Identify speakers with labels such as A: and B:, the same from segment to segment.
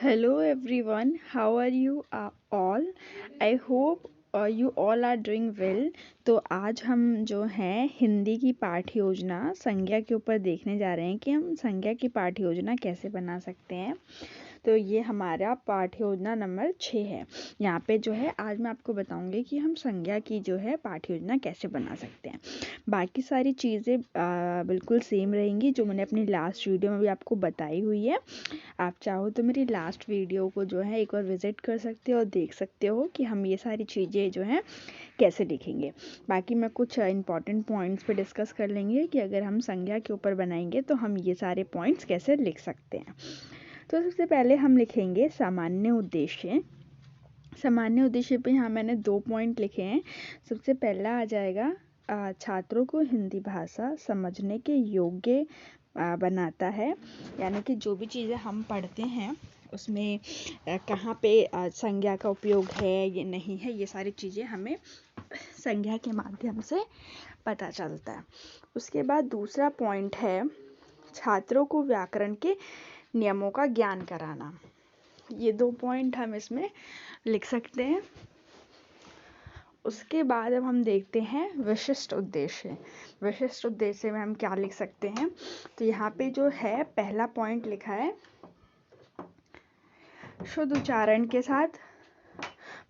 A: Hello everyone, how are you all? I hope you all are doing well. तो आज हम जो हैं हिंदी की पाठ्य योजना संज्ञा के ऊपर देखने जा रहे हैं कि हम संज्ञा की पाठ्य योजना कैसे बना सकते हैं। तो ये हमारा पाठ्य योजना नंबर 6 है। यहाँ पे जो है आज मैं आपको बताऊंगी कि हम संज्ञा की जो है पाठ्य योजना कैसे बना सकते हैं। बाकी सारी चीज़ें बिल्कुल सेम रहेंगी जो मैंने अपनी लास्ट वीडियो में भी आपको बताई हुई है। आप चाहो तो मेरी लास्ट वीडियो को जो है एक बार विज़िट कर सकते हो और देख सकते हो कि हम ये सारी चीज़ें जो हैं कैसे लिखेंगे। बाकी मैं कुछ इंपॉर्टेंट पॉइंट्स पे डिस्कस कर लेंगे कि अगर हम संज्ञा के ऊपर बनाएंगे तो हम ये सारे पॉइंट्स कैसे लिख सकते हैं। तो सबसे पहले हम लिखेंगे सामान्य उद्देश्य। सामान्य उद्देश्य पे यहाँ मैंने 2 पॉइंट लिखे हैं। सबसे पहला आ जाएगा छात्रों को हिंदी भाषा समझने के योग्य बनाता है। यानी कि जो भी चीज़ें हम पढ़ते हैं उसमें कहाँ पे संज्ञा का उपयोग है ये नहीं है, ये सारी चीज़ें हमें संज्ञा के माध्यम से पता चलता है। उसके बाद दूसरा पॉइंट है छात्रों को व्याकरण के नियमों का ज्ञान कराना। ये 2 पॉइंट हम इसमें लिख सकते हैं। उसके बाद अब हम देखते हैं विशिष्ट उद्देश्य। विशिष्ट उद्देश्य में हम क्या लिख सकते हैं, तो यहाँ पे जो है पहला पॉइंट लिखा है शुद्ध उच्चारण के साथ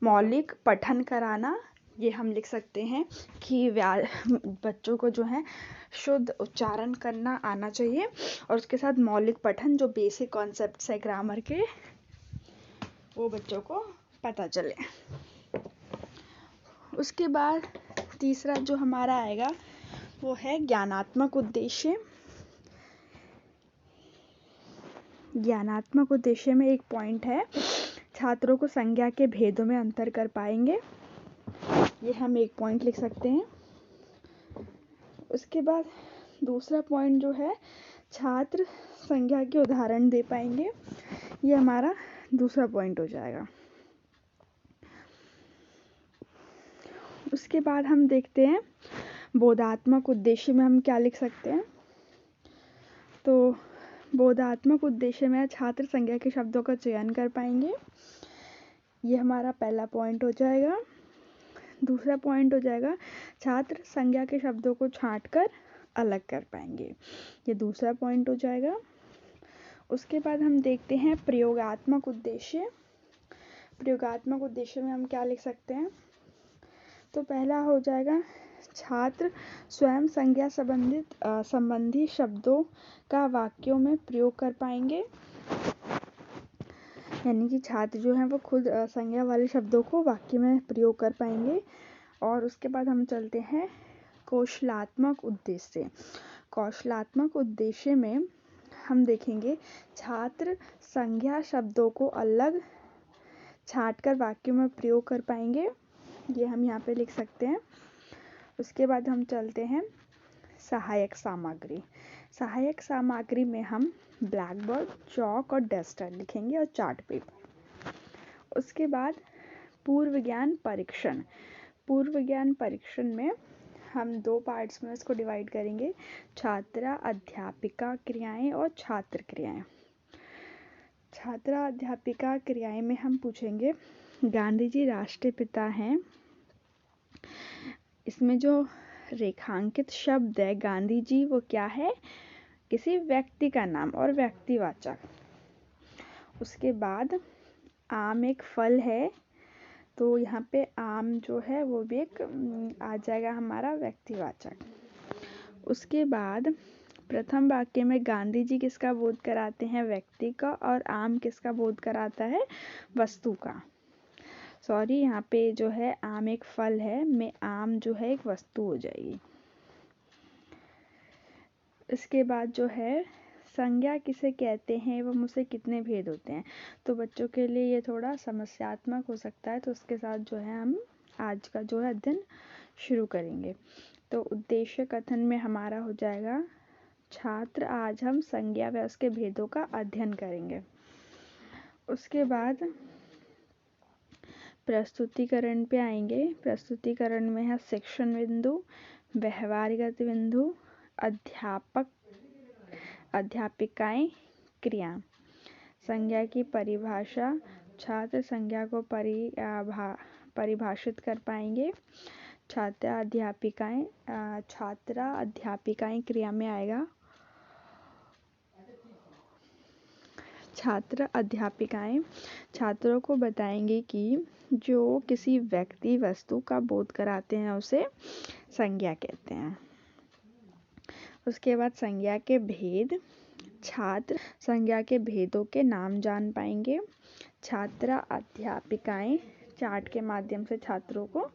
A: मौलिक पठन कराना। ये हम लिख सकते हैं कि बच्चों को जो है शुद्ध उच्चारण करना आना चाहिए और उसके साथ मौलिक पठन, जो बेसिक कॉन्सेप्ट्स है ग्रामर के, वो बच्चों को पता चले। उसके बाद तीसरा जो हमारा आएगा वो है ज्ञानात्मक उद्देश्य। ज्ञानात्मक उद्देश्य में एक पॉइंट है छात्रों को संज्ञा के भेदों में अंतर कर पाएंगे। ये हम एक पॉइंट लिख सकते हैं। उसके बाद दूसरा पॉइंट जो है छात्र संज्ञा के उदाहरण दे पाएंगे। ये हमारा दूसरा पॉइंट हो जाएगा। उसके बाद हम देखते हैं बोधात्मक उद्देश्य में हम क्या लिख सकते हैं। तो बोधात्मक उद्देश्य में छात्र संज्ञा के शब्दों का चयन कर पाएंगे। ये हमारा पहला पॉइंट हो जाएगा। दूसरा पॉइंट हो जाएगा छात्र संज्ञा के शब्दों को छांटकर अलग कर पाएंगे। ये दूसरा पॉइंट हो जाएगा। उसके बाद हम देखते हैं प्रयोगात्मक उद्देश्य। प्रयोगात्मक उद्देश्य में हम क्या लिख सकते हैं, तो पहला हो जाएगा छात्र स्वयं संज्ञा संबंधी शब्दों का वाक्यों में प्रयोग कर पाएंगे। यानी कि छात्र जो हैं वो खुद संज्ञा वाले शब्दों को वाक्य में प्रयोग कर पाएंगे। और उसके बाद हम चलते हैं कौशलात्मक उद्देश्य। कौशलात्मक उद्देश्य में हम देखेंगे छात्र संज्ञा शब्दों को अलग छांटकर वाक्यों में प्रयोग कर पाएंगे। ये हम यहाँ पे लिख सकते हैं। उसके बाद हम चलते हैं सहायक सामग्री। सहायक सामग्री में हम ब्लैक बोर्ड, चॉक और डस्टर लिखेंगे और चार्ट पेपर। उसके बाद पूर्व ज्ञान परीक्षण। पूर्व ज्ञान परीक्षण में हम 2 पार्ट्स में इसको डिवाइड करेंगे, छात्रा अध्यापिका क्रियाएं और छात्र क्रियाएं। छात्रा अध्यापिका क्रियाएं में हम पूछेंगे गांधी जी राष्ट्रपिता हैं। इसमें जो रेखांकित शब्द है गांधी जी, वो क्या है, किसी व्यक्ति का नाम और व्यक्तिवाचक। उसके बाद आम एक फल है, तो यहाँ पे आम जो है वो भी एक आ जाएगा हमारा व्यक्तिवाचक। उसके बाद प्रथम वाक्य में गांधी जी किसका बोध कराते हैं, व्यक्ति का, और आम किसका बोध कराता है, वस्तु का। सॉरी, यहाँ पे जो है आम एक फल है, में आम जो है एक वस्तु हो जाएगी। इसके बाद जो है संज्ञा किसे कहते हैं एवं उसे कितने भेद होते हैं। तो बच्चों के लिए ये थोड़ा समस्यात्मक हो सकता है, तो उसके साथ जो है हम आज का जो है अध्ययन शुरू करेंगे। तो उद्देश्य कथन में हमारा हो जाएगा छात्र आज हम संज्ञा व उसके भेदों का अध्ययन करेंगे। उसके बाद प्रस्तुतिकरण पे आएंगे। प्रस्तुतिकरण में है शिक्षण बिंदु, व्यवहारिक बिंदु, अध्यापक अध्यापिकाएं, क्रिया। संज्ञा की परिभाषा, छात्र संज्ञा को परिभाषित कर पाएंगे। छात्रा अध्यापिकाएं क्रिया में आएगा। छात्र अध्यापिकाएं छात्रों को बताएंगे कि जो किसी व्यक्ति वस्तु का बोध कराते हैं उसे संज्ञा कहते हैं। उसके बाद संज्ञा के भेद, छात्र संज्ञा के भेदों के नाम जान पाएंगे। छात्रा अध्यापिकाएं चार्ट के माध्यम से छात्रों को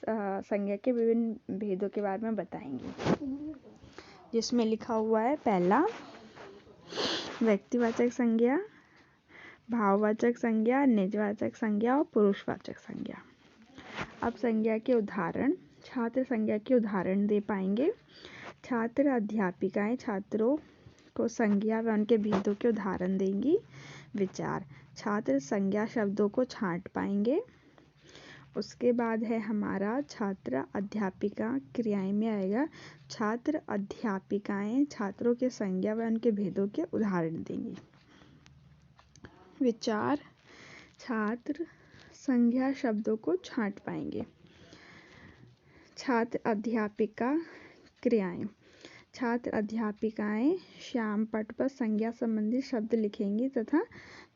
A: संज्ञा के विभिन्न भेदों के बारे में बताएंगी, जिसमें लिखा हुआ है पहला व्यक्तिवाचक संज्ञा, भाववाचक संज्ञा, निजवाचक संज्ञा और पुरुषवाचक संज्ञा। अब संज्ञा के उदाहरण, छात्र संज्ञा के उदाहरण दे पाएंगे। छात्र अध्यापिकाएं छात्रों को संज्ञा व उनके भेदों के उदाहरण देंगी। विचार, छात्र संज्ञा शब्दों को छांट पाएंगे। उसके बाद है हमारा छात्र अध्यापिका क्रियाएं में आएगा। छात्र अध्यापिकाएं छात्रों के संज्ञा व उनके भेदों के उदाहरण देंगी। विचार, छात्र संज्ञा शब्दों को छांट पाएंगे। छात्र अध्यापिका क्रियाएं, छात्र अध्यापिकाएं श्याम पट पर संज्ञा संबंधी शब्द लिखेंगी तथा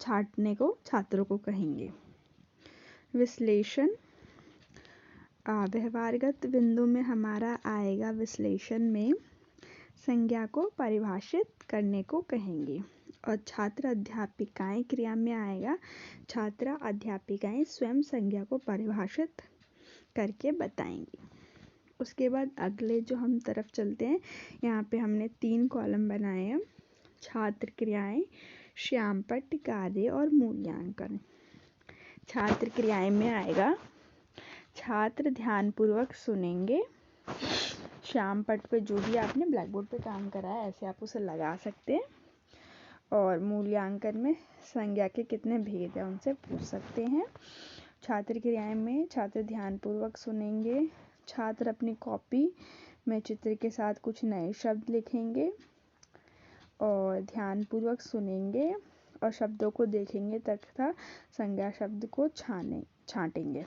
A: छांटने को छात्रों को कहेंगे। विश्लेषण, व्यवहारगत बिंदु में हमारा आएगा विश्लेषण में संज्ञा को परिभाषित करने को कहेंगे। और छात्र अध्यापिकाएं क्रिया में आएगा छात्रा अध्यापिकाएं स्वयं संज्ञा को परिभाषित करके बताएंगी। उसके बाद अगले जो हम तरफ चलते हैं, यहाँ पे हमने 3 कॉलम बनाए हैं। छात्र क्रियाएं, श्यामपट्ट, कार्य और मूल्यांकन। छात्र क्रियाएं में आएगा छात्र ध्यानपूर्वक सुनेंगे। श्यामपट्ट पे जो भी आपने ब्लैक बोर्ड पे काम करा है ऐसे आप उसे लगा सकते हैं। और मूल्यांकन में संज्ञा के कितने भेद हैं उनसे पूछ सकते हैं। छात्र क्रियाएं में छात्र ध्यानपूर्वक सुनेंगे। छात्र अपनी कॉपी में चित्र के साथ कुछ नए शब्द लिखेंगे और ध्यानपूर्वक सुनेंगे और शब्दों को देखेंगे तथा संज्ञा शब्द को छांटेंगे।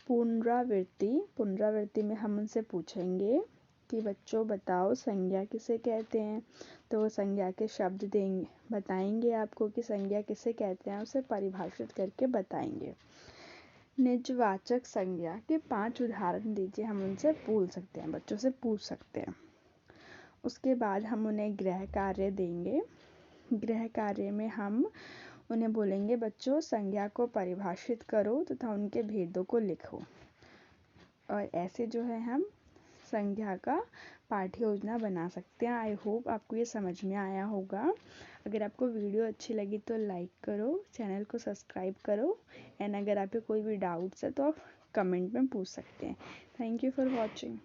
A: पुनरावृत्ति में हम उनसे पूछेंगे कि बच्चों बताओ संज्ञा किसे कहते हैं, तो वो संज्ञा के शब्द बताएंगे आपको कि संज्ञा किसे कहते हैं, उसे परिभाषित करके बताएंगे। निजवाचक संज्ञा के 5 उदाहरण दीजिए, हम उनसे पूछ सकते हैं, बच्चों से पूछ सकते हैं। उसके बाद हम उन्हें गृह कार्य देंगे। गृह कार्य में हम उन्हें बोलेंगे बच्चों संज्ञा को परिभाषित करो तथा उनके भेदों को लिखो। और ऐसे जो है हम संज्ञा का पाठ्य योजना बना सकते हैं। आई होप आपको ये समझ में आया होगा। अगर आपको वीडियो अच्छी लगी तो लाइक करो, चैनल को सब्सक्राइब करो एंड अगर आप पे कोई भी डाउट्स है तो आप कमेंट में पूछ सकते हैं। Thank you for watching.